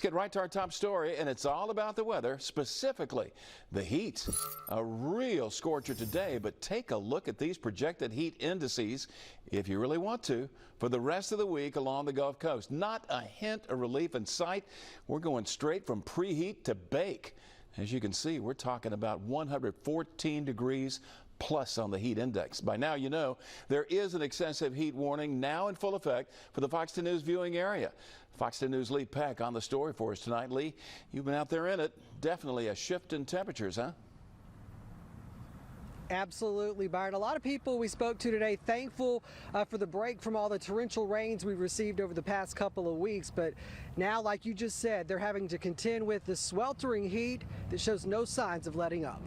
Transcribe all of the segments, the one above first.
Get right to our top story, and it's all about the weather, specifically the heat. A real scorcher today, but take a look at these projected heat indices, if you really want to, for the rest of the week along the Gulf Coast. Not a hint of relief in sight. We're going straight from preheat to bake. As you can see, we're talking about 114 degrees plus on the heat index. By now, you know there is an excessive heat warning now in full effect for the Fox 10 News viewing area. Fox 10 News' Lee Peck on the story for us tonight. Lee, you've been out there in it. Definitely a shift in temperatures, huh? Absolutely, Byron. A lot of people we spoke to today thankful for the break from all the torrential rains we received over the past couple of weeks. But now, like you just said, they're having to contend with the sweltering heat that shows no signs of letting up.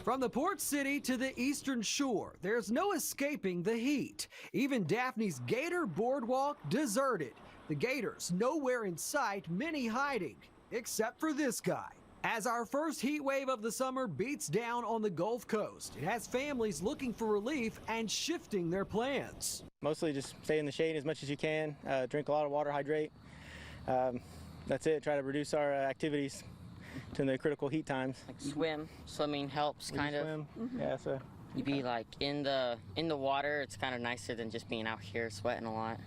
From the port city to the eastern shore, there's no escaping the heat. Even Daphne's Gator Boardwalk deserted. The Gators nowhere in sight, many hiding, except for this guy. As our first heat wave of the summer beats down on the Gulf Coast, it has families looking for relief and shifting their plans. Mostly just stay in the shade as much as you can, drink a lot of water, hydrate. That's it, try to reduce our activities to the critical heat times. Like swimming helps kind of. Yeah, so You be like in the water, it's kind of nicer than just being out here sweating a lot.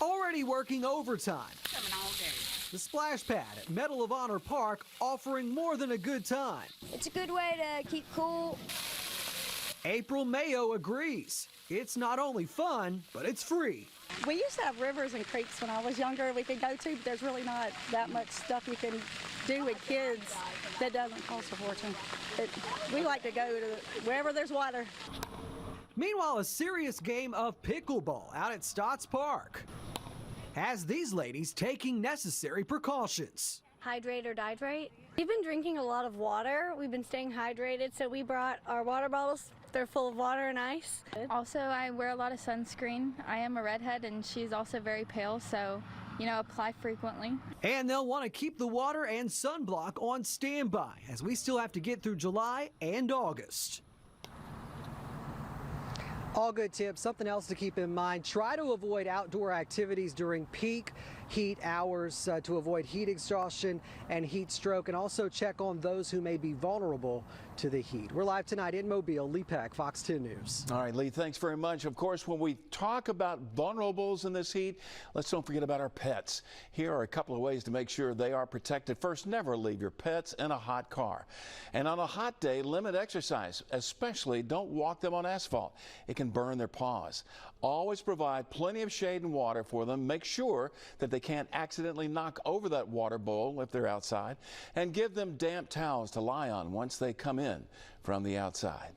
Already working overtime. Coming all day. The splash pad at Medal of Honor Park offering more than a good time. It's a good way to keep cool. April Mayo agrees. It's not only fun, but it's free. We used to have rivers and creeks when I was younger we could go to, but there's really not that much stuff you can do with kids that doesn't cost a fortune. We like to go to wherever there's water. Meanwhile, a serious game of pickleball out at Stotts Park has these ladies taking necessary precautions. Hydrate or dihydrate. We've been drinking a lot of water. We've been staying hydrated, so we brought our water bottles. They're full of water and ice. Also, I wear a lot of sunscreen. I am a redhead and she's also very pale, so, apply frequently. And they'll want to keep the water and sunblock on standby as we still have to get through July and August. All good tips. Something else to keep in mind. Try to avoid outdoor activities during peak heat hours to avoid heat exhaustion and heat stroke, and also check on those who may be vulnerable to the heat. We're live tonight in Mobile. Lee Peck, Fox 10 News. All right, Lee, thanks very much. Of course, when we talk about vulnerables in this heat, let's don't forget about our pets. Here are a couple of ways to make sure they are protected. First, never leave your pets in a hot car. And on a hot day, limit exercise, especially don't walk them on asphalt. It can burn their paws. Always provide plenty of shade and water for them. Make sure that they can't accidentally knock over that water bowl if they're outside. And give them damp towels to lie on once they come in from the outside.